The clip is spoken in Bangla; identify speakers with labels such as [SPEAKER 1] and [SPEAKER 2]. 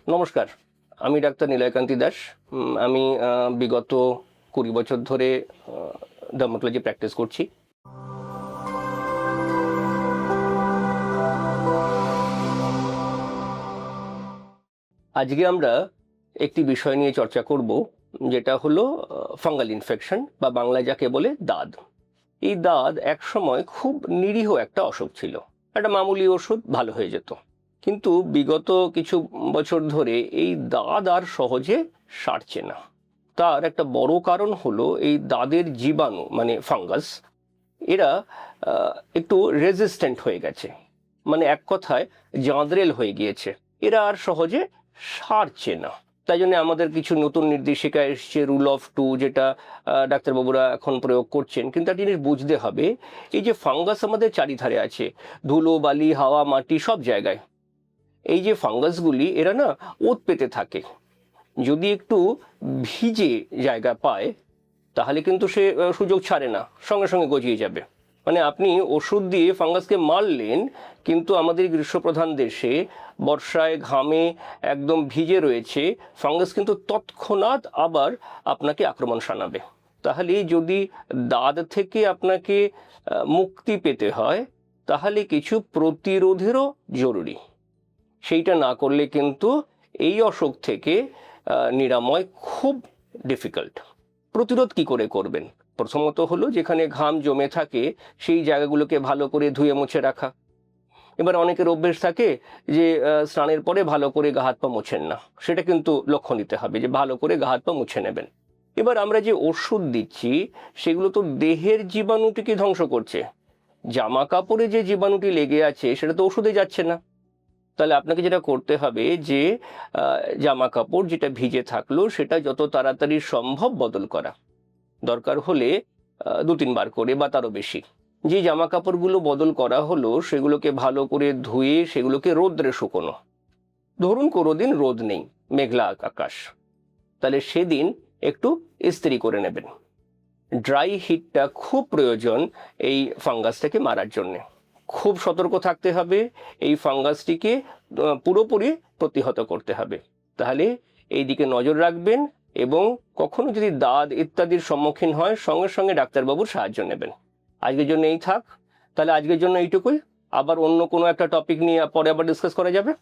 [SPEAKER 1] নমস্কার, আমি ডাক্তার নিলয়কান্তি দাস। আমি বিগত 20 বছর ধরে ডার্মাটোলজি প্র্যাকটিস করছি। আজকে আমরা একটি বিষয় নিয়ে চর্চা করব, যেটা হলো ফাঙ্গাল ইনফেকশন বা বাংলায় যাকে বলে দাদ। এই দাদ এক সময় খুব নিরীহ একটা অসুখ ছিল, একটা মামুলি ওষুধ ভালো হয়ে যেত। কিন্তু বিগত কিছু বছর ধরে এই দাদ আর সহজে সারছে না। তার একটা বড় কারণ হলো এই দাদের জীবাণু মানে ফাঙ্গাস, এরা একটু রেজিস্ট্যান্ট হয়ে গেছে, মানে এক কথায় জাঁদরেল হয়ে গিয়েছে। এরা আর সহজে সারছে না। তাই জন্য আমাদের কিছু নতুন নির্দেশিকা এসছে, রুল অফ 2, যেটা ডাক্তারবাবুরা এখন প্রয়োগ করছেন। কিন্তু একটা জিনিস বুঝতে হবে, এই যে ফাঙ্গাস আমাদের চারিধারে আছে, ধুলো বালি হাওয়া মাটি সব জায়গায়, এই যে ফাঙ্গাসগুলি এরা না ওত পেতে থাকে। যদি একটু ভিজে জায়গা পায় তাহলে কিন্তু সে সুযোগ ছাড়ে না, সঙ্গে সঙ্গে গজিয়ে যাবে। মানে আপনি ওষুধ দিয়ে ফাঙ্গাসকে মারলেন, কিন্তু আমাদের গ্রীষ্মপ্রধান দেশে বর্ষায় ঘামে একদম ভিজে রয়েছে, ফাঙ্গাস কিন্তু তৎক্ষণাৎ আবার আপনাকে আক্রমণ শানাবে। তাহলে যদি দাদ থেকে আপনাকে মুক্তি পেতে হয় তাহলে কিছু প্রতিরোধেরও জরুরি। সেইটা না করলে কিন্তু এই অসুখ থেকে নিরাময় খুব ডিফিকাল্ট। প্রতিরোধ কি করে করবেন? প্রথমত হলো, যেখানে ঘাম জমে থাকে সেই জায়গাগুলোকে ভালো করে ধুয়ে মুছে রাখা। এবার অনেকের অভ্যেস থাকে যে স্নানের পরে ভালো করে গা হাত পা মুছেন না, সেটা কিন্তু লক্ষ্য নিতে হবে যে ভালো করে গা হাত পা মুছে নেবেন। এবার আমরা যে ওষুধ দিচ্ছি সেগুলো তো দেহের জীবাণুটিকে ধ্বংস করছে। জামা কাপড়ে যে জীবাণুটি লেগে আছে সেটা তো ওষুধে যাচ্ছে না। তাহলে আপনাকে যেটা করতে হবে যে জামা কাপড় যেটা ভিজে থাকলো সেটা যত তাড়াতাড়ি সম্ভব বদল করা, দরকার হলে 2-3 বার করে বা তারও বেশি। যে জামা কাপড়গুলো বদল করা হলো সেগুলোকে ভালো করে ধুয়ে সেগুলোকে রোদ্রে শুকোনো। ধরুন কোনো দিন রোদ নেই, মেঘলা আকাশ, তাহলে সেদিন একটু ইস্ত্রি করে নেবেন। ড্রাই হিটটা খুব প্রয়োজন এই ফাঙ্গাসটাকে মারার জন্যে। খুব সতর্ক থাকতে হবে, এই ফাঙ্গাসটিকে পুরোপুরি প্রতিহত করতে হবে। তাহলে এই দিকে নজর রাখবেন, এবং কখনো যদি দাদ ইত্যাদির সম্মুখীন হয় সঙ্গে সঙ্গে ডাক্তারবাবুর সাহায্য নেবেন। আজকের জন্য এই থাক, তাহলে আজকের জন্য এইটুকুই। আবার অন্য কোনো একটা টপিক নিয়ে পরে আবার ডিসকাস করা যাবে।